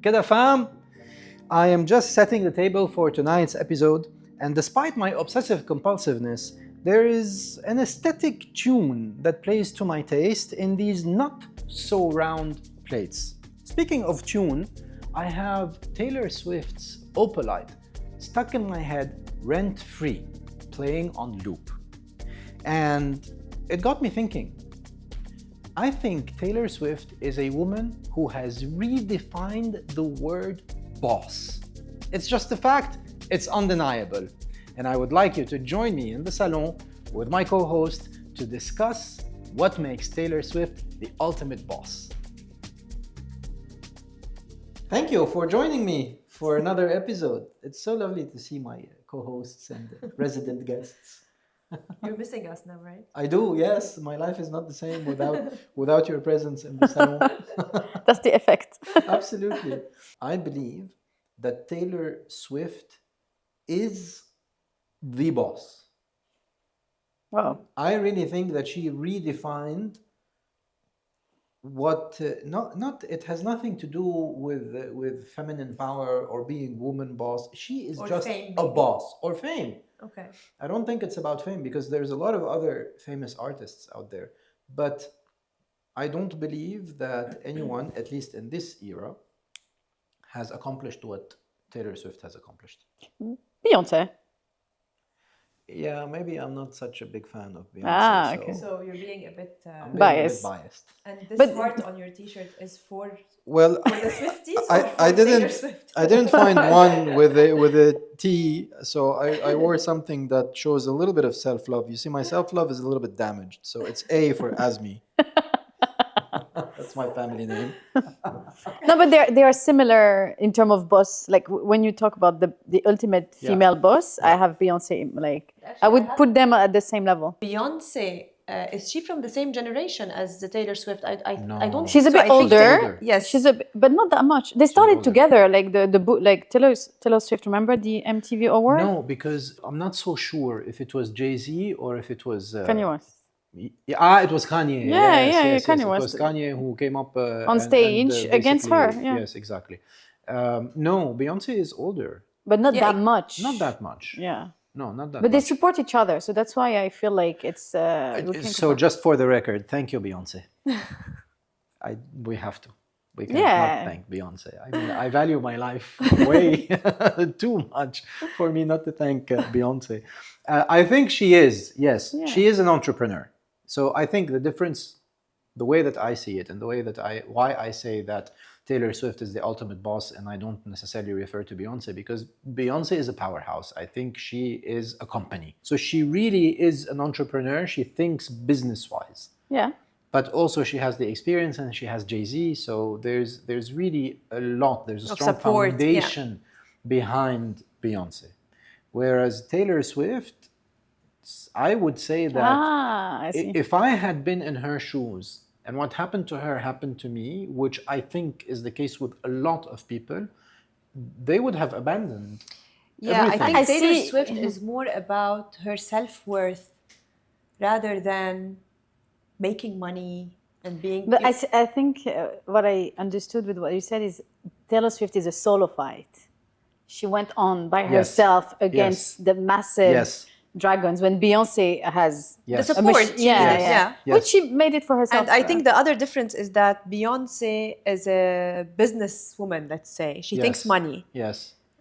Kidda fam, I am just setting the table for tonight's episode, and despite my obsessive compulsiveness, there is an aesthetic tune that plays to my taste in these not so round plates. Speaking of tune, I have Taylor Swift's Oubliette stuck in my head rent-free, playing on loop. And it got me thinking. I think Taylor Swift is a woman who has redefined the word boss. It's just a fact, it's undeniable. And I would like you to join me in the salon with my co-host to discuss what makes Taylor Swift the ultimate boss. Thank you for joining me for another episode. It's so lovely to see my co-hosts and resident guests. You're missing us now, right? I do, yes. My life is not the same without your presence in the salon. That's the effect. Absolutely. I believe that Taylor Swift is the boss. Wow. I really think that she redefined what it has nothing to do with feminine power or being woman boss. She is Or just fame, a maybe. boss or fame. Okay. I don't think it's about fame because there's a lot of other famous artists out there. But I don't believe that anyone, at least in this era, has accomplished what Taylor Swift has accomplished. Beyonce. Yeah, maybe I'm not such a big fan of Beyonce. Ah, okay. So you're being a bit... I'm being Biased. a bit biased. and this But- heart on your t-shirt is for Well, the Swifties I- or for I didn't- Taylor Swift? I didn't find one with a T, so I wore something that shows a little bit of self-love. You see, my self-love is a little bit damaged, so it's A for Azmi. That's my family name. No, but they are similar in terms of boss. Like when you talk about the ultimate Yeah. female boss, I have Beyonce. Like I Actually, would I have- put them at the same level. Beyonce, is she from the same generation as the Taylor Swift? I No. don't. She's a so bit I think older. older. Yes. She's but not that much. They started older. together. Like the book, like Taylor Swift. Remember the MTV award? No, because I'm not so sure if it was Jay-Z or if it was... Kanye West. it was Kanye. Yeah, Kanye It West. was Kanye who came up On stage against her, basically- yeah. Yes, exactly. No, Beyonce is older. But not Yeah, that much. Not that much. Yeah. No, not that But they much. support each other, so that's why I feel like it's. We can So just for the record, thank you, Beyonce. We have to. We can't Yeah. not thank Beyonce. I mean, I value my life way too much for me not to thank Beyonce. I think she is, yes, Yeah. she is an entrepreneur. So I think the difference, the way that I see it and the way that why I say that Taylor Swift is the ultimate boss and I don't necessarily refer to Beyonce because Beyonce is a powerhouse. I think she is a company. So she really is an entrepreneur. She thinks business-wise. Yeah. But also she has the experience and she has Jay-Z. So there's really a lot. There's a Of strong support, yeah. foundation behind Beyonce. Whereas Taylor Swift, I would say that I see. if I had been in her shoes and what happened to her happened to me, which I think is the case with a lot of people, they would have abandoned Yeah, I everything. think I Taylor see- Swift is more about her self-worth rather than making money and being. But I think what I understood with what you said is Taylor Swift is a solo fight. She went on by Yes. herself against Yes. the massive Yes. dragons when Beyonce has Yes. The support, yeah, Yes. yeah. Yes. Which she made it for herself. And I think the other difference is that Beyonce is a businesswoman, let's say. She Yes. thinks money. Yes.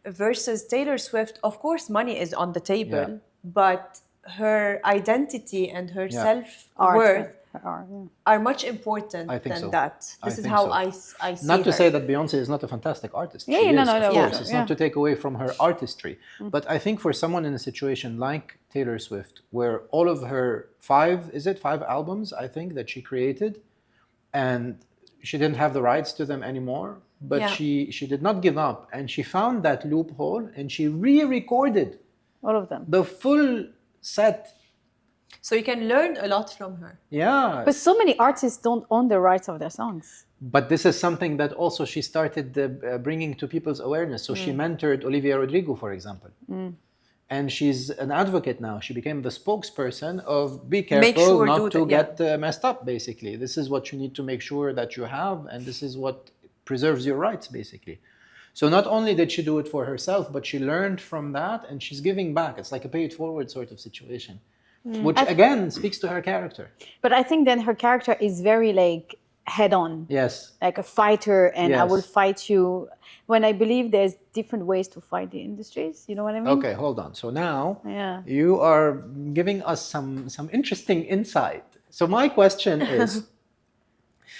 Versus Taylor Swift, of course, money is on the table, Yeah. but her identity and her Yeah. self-worth Art, yeah. are much important I think than so. that. This is think how so. I see Not to her. say that Beyonce is not a fantastic artist. Yeah, She yeah, no, is, no, of no, course. yeah, It's yeah. not to take away from her artistry. But I think for someone in a situation like Taylor Swift, where all of her five albums, I think, that she created, and she didn't have the rights to them anymore, but Yeah. she did not give up, and she found that loophole, and she re-recorded All of them. the full set. So you can learn a lot from her. Yeah. But so many artists don't own the rights of their songs. But this is something that also she started bringing to people's awareness. So she mentored Olivia Rodrigo, for example. And she's an advocate now. She became the spokesperson of be careful sure not do to that, yeah. get messed up, basically. This is what you need to make sure that you have, and this is what preserves your rights, basically. So not only did she do it for herself, but she learned from that and she's giving back. It's like a pay it forward sort of situation, which again speaks to her character. But I think then her character is very like head on. Yes. Like a fighter, and I will Yes. fight you. When I believe there's different ways to fight the industries, you know what I mean? Okay, hold on. So now Yeah. you are giving us some interesting insight. So my question is,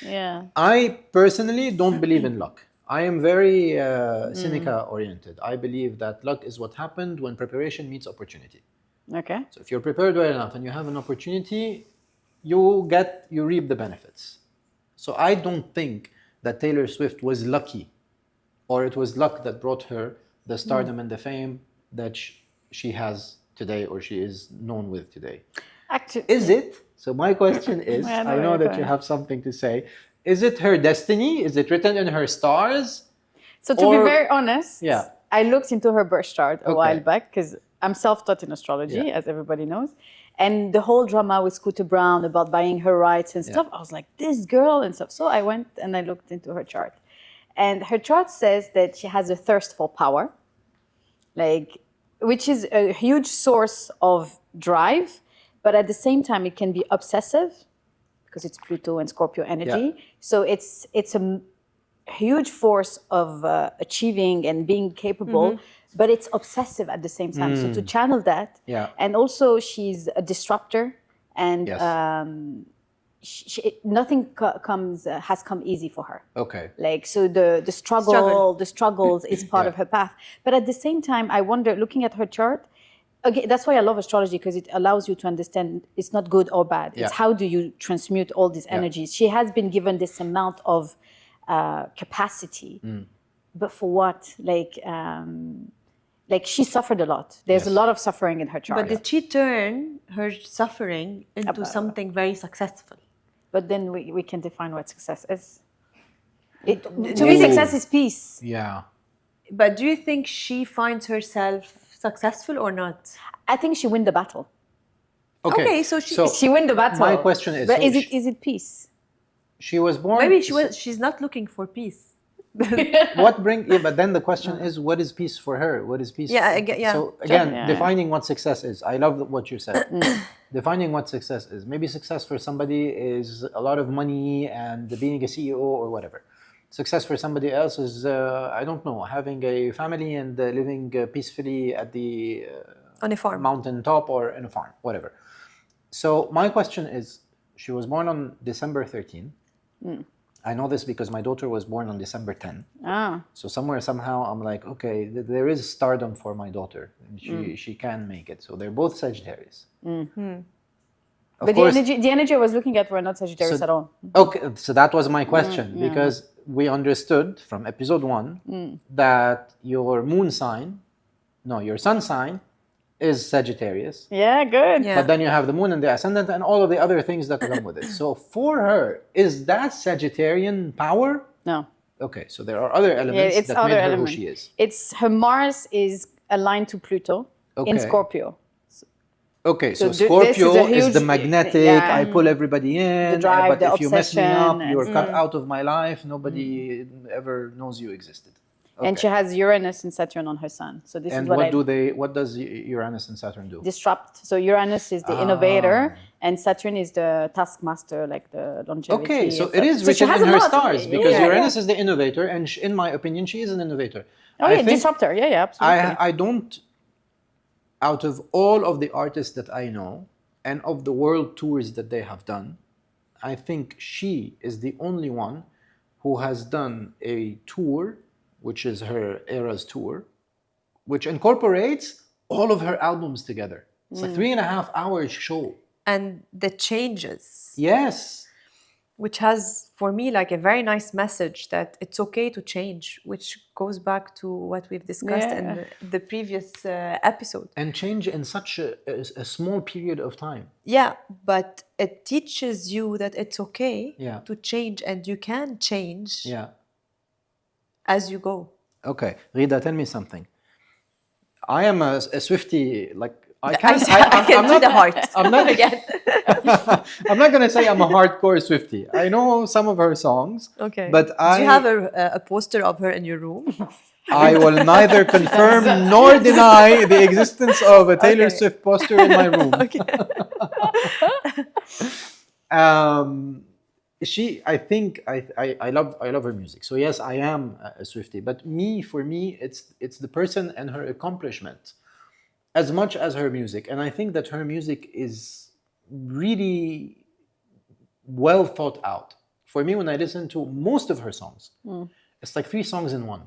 Yeah. I personally don't believe in luck. I am very Seneca oriented. I believe that luck is what happened when preparation meets opportunity. Okay. So if you're prepared well enough and you have an opportunity, you reap the benefits. So I don't think that Taylor Swift was lucky, or it was luck that brought her the stardom and the fame that she has today, or she is known with today. Actually, Is it? So my question is, Yeah, I know I know where you're that you going. have something to say. Is it her destiny? Is it written in her stars? So to be Or- very honest, Yeah. I looked into her birth chart a Okay. while back because I'm self-taught in astrology, Yeah. as everybody knows. And the whole drama with Scooter Brown about buying her rights and stuff, I was like, this girl and stuff. So I went and I looked into her chart. And her chart says that she has a thirst for power, like, which is a huge source of drive, but at the same time, it can be obsessive because it's Pluto and Scorpio energy. Yeah. So it's a huge force of achieving and being capable, but it's obsessive at the same time. So to channel that, Yeah. and also she's a disruptor, and Yes. nothing has come easy for her. Okay. Like, so the struggles is part of her path. But at the same time, I wonder, looking at her chart, again, that's why I love astrology, because it allows you to understand it's not good or bad. It's Yeah. how do you transmute all these energies. She has been given this amount of capacity, but for what? Like she suffered a lot. There's a Yes. lot of suffering in her chart. But did she turn her suffering into something very successful? But then we can define what success is. To me, success is peace. Yeah. But do you think she finds herself successful or not? I think she win the battle. Okay, so She win the battle. My question is, but so is it peace? she was born. maybe she's not looking for peace. What bring? Yeah, but then the question is, what is peace for her? What is peace? Yeah, yeah. So again, Yeah. defining what success is. I love what you said. Defining what success is. Maybe success for somebody is a lot of money and being a CEO or whatever. Success for somebody else is, I don't know, having a family and living peacefully at the On a farm. mountain top or in a farm, whatever. So my question is, she was born on December 13. I know this because my daughter was born on December 10. Ah, So somewhere, somehow, I'm like, okay, there is stardom for my daughter. She can make it. So they're both Sagittarius. Of but course, the energy I was looking at were not Sagittarius So- at all. okay, so that was my question because we understood from episode 1 that your moon sign, your sun sign is Sagittarius. Yeah, good. Yeah. But then you have the moon and the ascendant and all of the other things that come with it. So for her, is that Sagittarian power? No, Okay, so there are other elements it's that other made her element. who she is. It's her Mars is aligned to Pluto in Okay. Scorpio. Okay, so this is a Scorpio is huge- the magnetic, yeah. I pull everybody in, The drive, but the if you mess me up, obsession, you're and- cut out of my life, nobody ever knows you existed. And she Okay. has Uranus and Saturn on her sun. So this And is what I what does Uranus and Saturn do? disrupt. So Uranus is the innovator, and Saturn is the taskmaster, like the longevity. Okay, so and it stuff. is So she written has in a her lot. stars because Yeah, Uranus is the innovator, and in my opinion, she is an innovator. Oh I yeah, think disruptor. Yeah, absolutely. I don't, out of all of the artists that I know and of the world tours that they have done, I think she is the only one who has done a tour, which is her Eras tour, which incorporates all of her albums together. It's a 3.5 hour show. And the changes, Yes. which has for me like a very nice message that it's okay to change, which goes back to what we've discussed in the previous episode. And change in such a small period of time. Yeah, but it teaches you that it's okay Yeah. to change, and you can change Yeah. as you go. Okay, Rida, tell me something. I am a Swiftie, like I can't. I can I'm do not, the heart. I'm not again. I'm not gonna say I'm a hardcore Swiftie. I know some of her songs, Okay. but Do you have a poster of her in your room? I will neither confirm nor deny the existence of a Taylor Okay. Swift poster in my room. Okay. Um, I think I love her music. So yes, I am a Swiftie. But for me, it's the person and her accomplishment, as much as her music. And I think that her music is really well thought out. For me, when I listen to most of her songs, it's like 3 songs in one.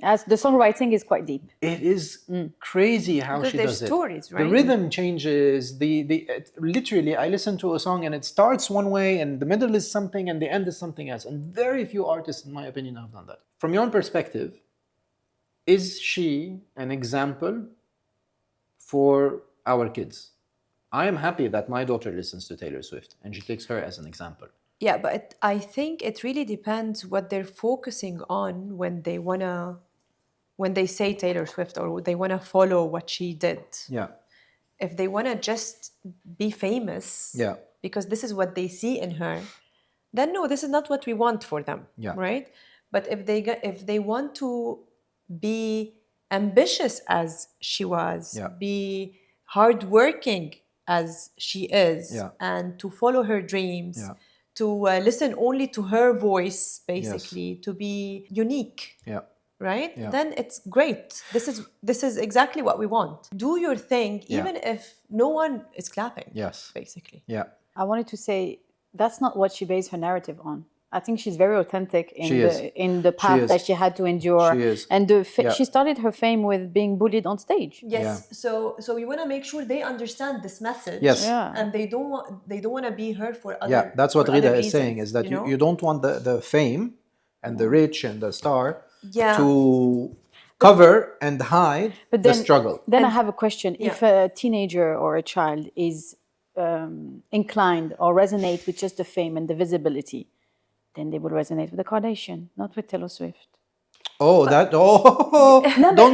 As the songwriting is quite deep. It is crazy how Because she they're does stories, it. right? The rhythm changes. Literally, I listen to a song and it starts one way, and the middle is something, and the end is something else. And very few artists, in my opinion, have done that. From your perspective, is she an example for our kids? I am happy that my daughter listens to Taylor Swift, and she takes her as an example. Yeah, but I think it really depends what they're focusing on when they say Taylor Swift or they wanna follow what she did. Yeah. If they wanna just be famous, Yeah. because this is what they see in her, then no, this is not what we want for them, Yeah. right? But if they want to be ambitious as she was, Yeah. be hardworking as she is, Yeah. and to follow her dreams, Yeah. to listen only to her voice, basically, to be unique, Yeah. right? Yeah. Then it's great. This is exactly what we want. Do your thing, Yeah. even if no one is clapping. Yes. Basically. Yeah. I wanted to say that's not what she based her narrative on. I think she's very authentic in the path that she had to endure. She is. And Yeah. she started her fame with being bullied on stage. Yes. Yeah. So we want to make sure they understand this message. Yes. Yeah. And they don't want to be heard for other. Yeah, that's what for other Rida is reasons, saying, is that know? you don't want the fame and the rich and the star Yeah. to cover and hide But the then, struggle. Then I have a question. Yeah. If a teenager or a child is inclined or resonate with just the fame and the visibility, then they will resonate with the Kardashian, not with Taylor Swift. Don't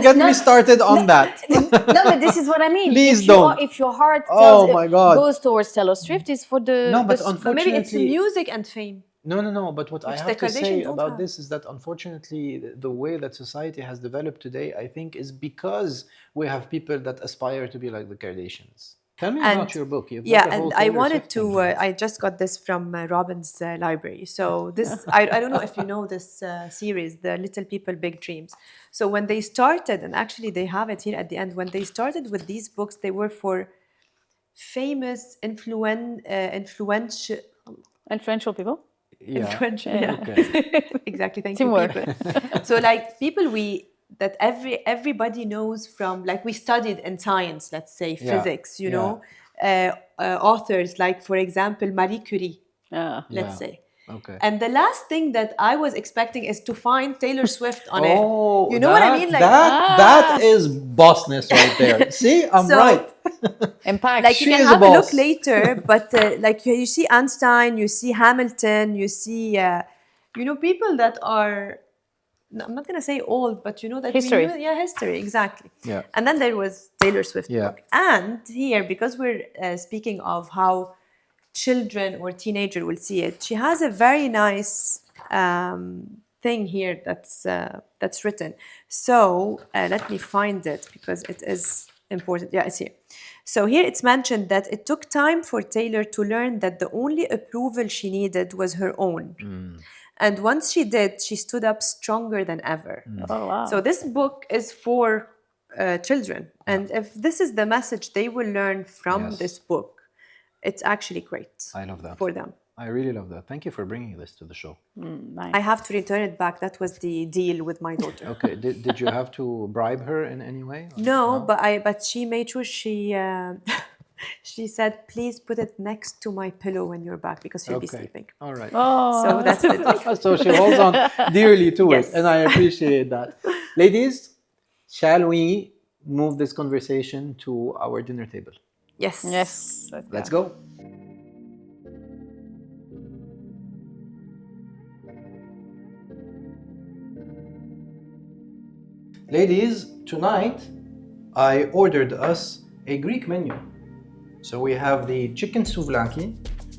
get me started on that. No, but this is what I mean. Please don't. If your heart Oh my God. goes towards Taylor Swift, it's for the... No, but But maybe it's unfortunately, music and fame. No. But what I Which have the to say Kardashians don't about have. this is that unfortunately, the way that society has developed today, I think, is because we have people that aspire to be like the Kardashians. Tell me about your book. You've got a whole And I Taylor wanted Swift to. thing. I just got this from Robin's library. So this, I don't know if you know this series, The Little People, Big Dreams. So when they started, and actually they have it here at the end. When they started with these books, they were for famous, influential people. Yeah. influential. Yeah. Okay. Exactly. Thank Teamwork. you, people. So like people that everybody knows from, like we studied in science, let's say Yeah. physics, you Yeah. know, authors like, for example, Marie Curie, let's Yeah. say. Okay. And the last thing that I was expecting is to find Taylor Swift on it. Oh, You know what I mean? Like that is bossness right there. See, I'm So- right. Impact. Like you She can is a have a look boss. later, but like you see Einstein, you see Hamilton, you see, people that are, I'm not gonna say old, but you know that History. We knew, history, exactly. Yeah. And then there was Taylor Swift Yeah. book, and here, because we're speaking of how children or teenager will see it, she has a very nice thing here that's written. So let me find it because it is important. Yeah, it's here. So here it's mentioned that it took time for Taylor to learn that the only approval she needed was her own. And once she did, she stood up stronger than ever. Oh, wow. So this book is for children. And if this is the message they will learn from Yes. this book, it's actually great I love that. for them. I really love that. Thank you for bringing this to the show. Nice. I have to return it back. That was the deal with my daughter. Okay. Did you have to bribe her in any way? or No, but she made sure she said, please put it next to my pillow when you're back because she'll be Okay. sleeping. All right. Oh, So that's the deal. So she holds on dearly to Yes. it, and I appreciate that. Ladies, shall we move this conversation to our dinner table? Yes. yes. Let's go. Ladies, tonight I ordered us a Greek menu. So we have the chicken souvlaki,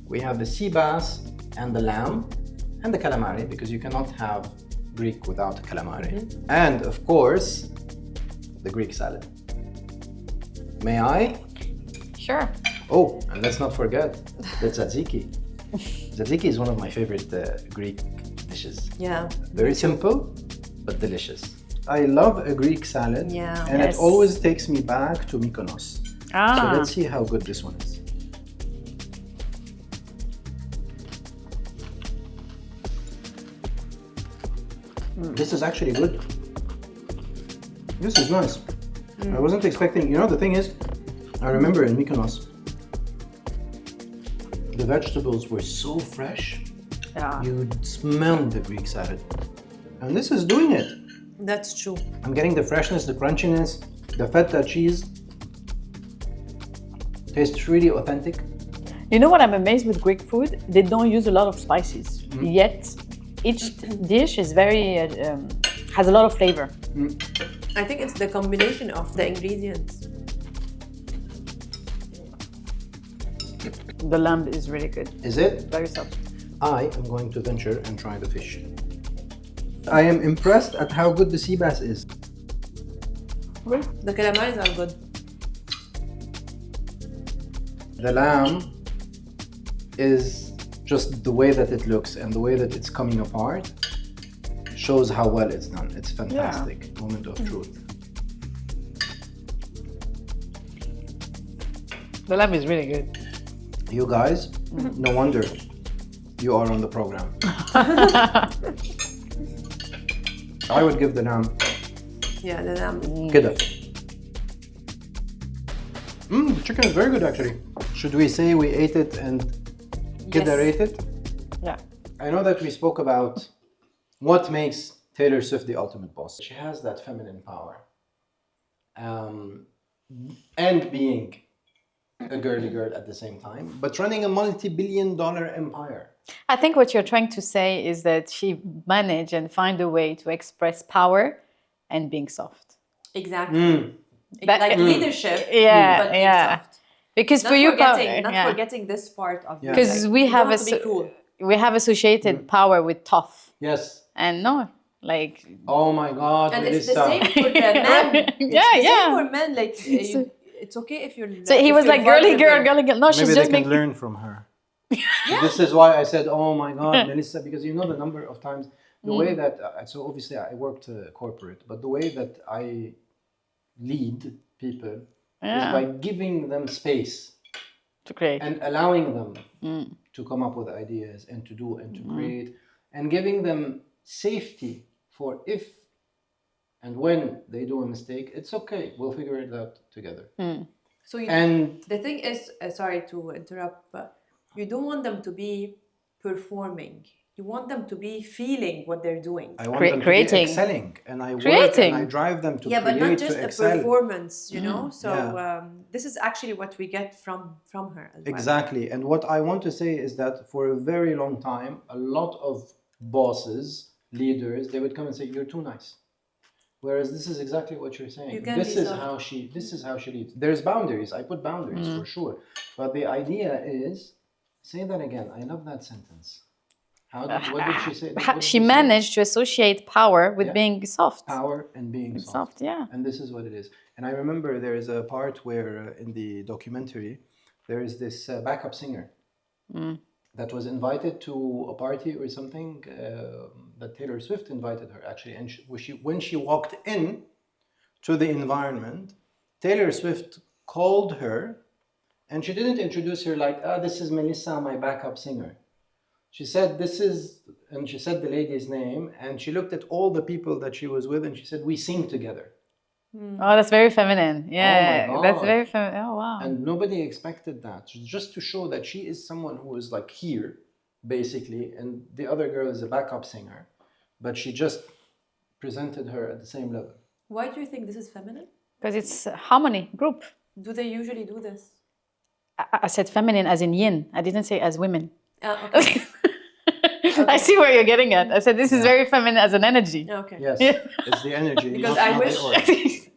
we have the sea bass and the lamb, and the calamari, because you cannot have Greek without calamari. And of course, the Greek salad. May I? Sure. Oh, and let's not forget the tzatziki. Tzatziki is one of my favorite Greek dishes. Yeah. Very simple, but delicious. I love a Greek salad, Yeah. and it always takes me back to Mykonos. So let's see how good this one is. This is actually good. This is nice. I wasn't expecting, the thing is, I remember in Mykonos, the vegetables were so fresh, you smelled the Greek salad. And this is doing it. That's true. I'm getting the freshness, the crunchiness, the feta cheese. Tastes really authentic. You know what I'm amazed with Greek food? They don't use a lot of spices. Yet, each dish is very, has a lot of flavor. I think it's the combination of the ingredients. The lamb is really good. Is it? Very soft. I am going to venture and try the fish. I am impressed at how good the sea bass is. The calamaris are good. The lamb is just the way that it looks and the way that it's coming apart shows how well it's done. It's fantastic. Moment of truth. The lamb is really good. You guys, no wonder you are on the program. I would give the lamb Yeah, the lamb. Kidda. The chicken is very good actually. Should we say we ate it and Kidda ate it? Yeah. I know that we spoke about what makes Taylor Swift the ultimate boss. She has that feminine power. And being a girly girl at the same time, but running a multi-billion-dollar empire. I think what you're trying to say is that she managed and find a way to express power and being soft. Exactly. Like leadership, but being soft. Because Not for you, forgetting this part of you. because Like, we you have don't have to be cool. we have associated power with tough, Yes. and no, like Oh my God, And it's Melissa. the same for the men. Yeah. Same for men. Like it's okay if you're. so he if was you're like girly girl, vulnerable. girly girl. No, Maybe she's they just can making. learn from her. This is why I said, oh my God, Melissa, because you know the number of times, the way that, so obviously I worked corporate, but the way that I lead people is by giving them space To create. and allowing them to come up with ideas and to do and to create, and giving them safety for if and when they do a mistake, it's okay, we'll figure it out together. So And the thing is, sorry to interrupt, but you don't want them to be performing. You want them to be feeling what they're doing. I want them to Creating. be excelling, and I work Creating. and I drive them to Yeah, but create, not just to a excel. performance, you know. So Yeah. this is actually what we get from her as well. Exactly. And what I want to say is that for a very long time, a lot of bosses, leaders, they would come and say, "You're too nice." Whereas this is exactly what you're saying. You can This be is soft. how she leads. There's boundaries. I put boundaries for sure. But the idea is, say that again. I love that sentence. What did she say? What did She say? managed to associate power with Yeah. being soft. Power and being soft. Soft, yeah. And this is what it is. And I remember there is a part where in the documentary, there is this backup singer that was invited to a party or something that Taylor Swift invited her actually. And when she walked in to the environment, Taylor Swift called her, and she didn't introduce her like, this is Melissa, my backup singer. She said, and she said the lady's name, and she looked at all the people that she was with, and she said, we sing together. Oh, that's very feminine. Yeah, my that's God. very feminine. Oh, wow. And nobody expected that. Just to show that she is someone who is like here, basically, and the other girl is a backup singer, but she just presented her at the same level. Why do you think this is feminine? Because it's a harmony group. Do they usually do this? I said feminine as in yin. I didn't say as women. Okay. I see where you're getting at. I said this is very feminine as an energy. Okay. Yes, it's the energy. Because not I the wish order.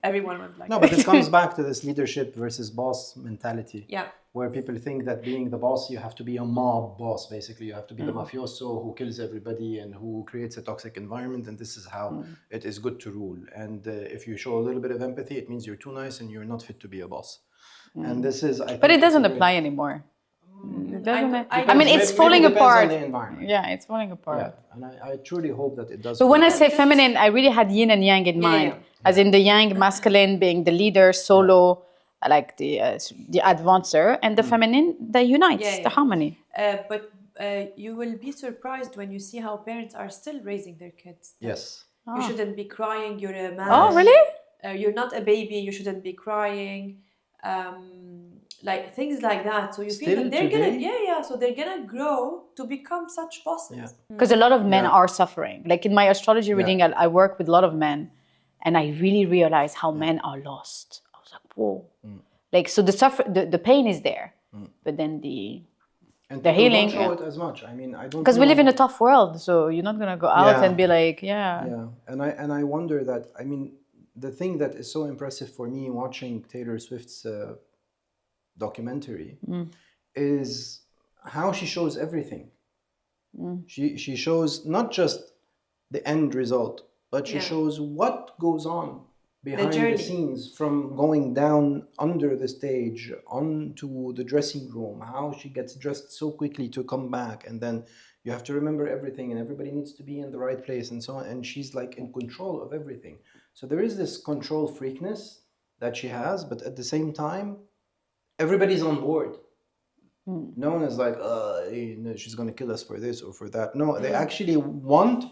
everyone was like, No, but it comes back to this leadership versus boss mentality. yeah, Where people think that being the boss, you have to be a mob boss, basically. You have to be the mafioso who kills everybody and who creates a toxic environment, and this is how it is good to rule. And if you show a little bit of empathy, it means you're too nice and you're not fit to be a boss. And this is, I think, But it doesn't it's a apply very- anymore. It doesn't. I I mean, Maybe- it's maybe falling it depends apart. on the environment. Yeah, it's falling apart. Yeah, and I truly hope that it does. But when I fall say apart. feminine, I really had yin and yang in mind. As in the yang masculine being the leader, solo, like the advancer, and the feminine that unites, the harmony. but you will be surprised when you see how parents are still raising their kids. Yes. You shouldn't be crying. You're a man. Oh, really? You're not a baby. You shouldn't be crying. Like things like that. So you feel Still that they're today? gonna, so they're gonna grow to become such bosses. Yeah. Because a lot of men are suffering. Like in my astrology reading, I work with a lot of men, and I really realize how men are lost. I was like, whoa. Like, so the pain is there, but then And the people healing, don't show yeah. it as much. I mean, I don't. because we know. live in a tough world, so you're not gonna go out Yeah. and be like, yeah. Yeah, and I wonder that. I mean, the thing that is so impressive for me watching Taylor Swift's documentary is how she shows everything. She shows not just the end result, but she shows what goes on behind the journey. scenes, from going down under the stage onto the dressing room, how she gets dressed so quickly to come back, and then you have to remember everything, and everybody needs to be in the right place, and so on. And she's like in control of everything. So there is this control freakness that she has, but at the same time, everybody's on board. No one is like, she's going to kill us for this or for that. No, they actually want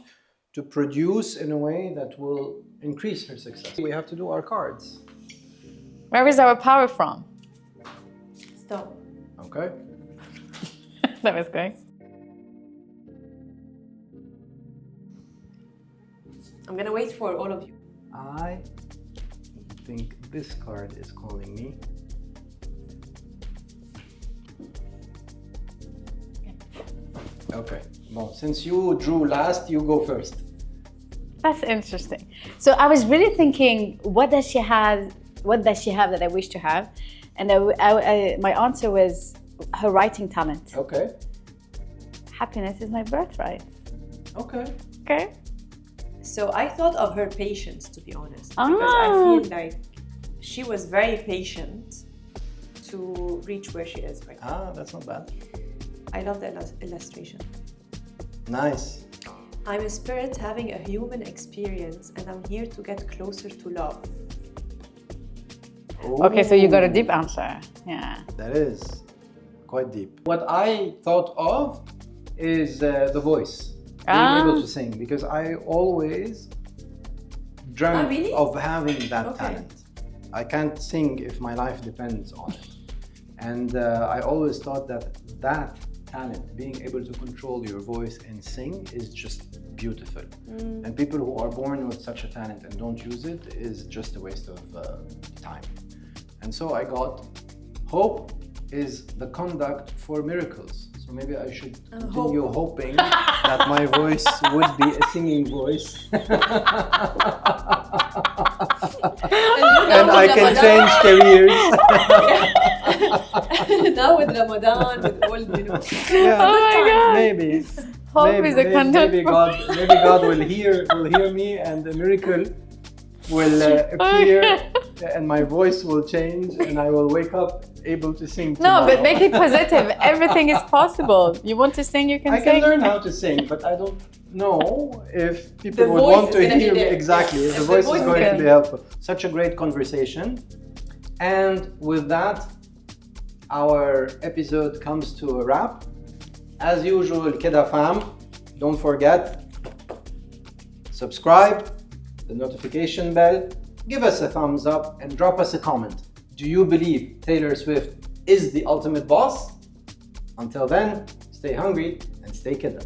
to produce in a way that will increase her success. We have to do our cards. Where is our power from? Stop. Okay? That was great. I'm gonna wait for all of you. I think this card is calling me. Okay. Well, since you drew last, you go first. That's interesting. So I was really thinking, what does she have? What does she have that I wish to have? And my answer was her writing talent. Okay. Happiness is my birthright. Okay. Okay. So I thought of her patience, to be honest, Ah. because I feel like she was very patient to reach where she is right now. Ah, that's not bad. I love the illustration. Nice. I'm a spirit having a human experience, and I'm here to get closer to love. Okay, so you got a deep answer. Yeah. That is quite deep. What I thought of is the voice, being able to sing, because I always dreamt really? of having that Okay. talent. I can't sing if my life depends on it. And I always thought that talent, being able to control your voice and sing, is just beautiful. And people who are born with such a talent and don't use it is just a waste of time. And so I got, hope is the conduct for miracles. So maybe I should continue hoping that my voice would be a singing voice. And I can change careers. Now with Ramadan, with all, Yeah, Oh my God. maybe. Hope is a conduct. Maybe God will hear me, and a miracle will appear, and my voice will change, and I will wake up able to sing. No, tomorrow. but make it positive. Everything is possible. You want to sing, you can I sing. can learn how to sing, but I don't know if people The would voice want is to gonna be hear me there. exactly. If Yeah, the the voice voice is is going to gonna be helpful. Such a great conversation. And with that, our episode comes to a wrap. As usual, Kidda fam, don't forget, subscribe, the notification bell, give us a thumbs up, and drop us a comment. Do you believe Taylor Swift is the ultimate boss? Until then, stay hungry and stay Kidda.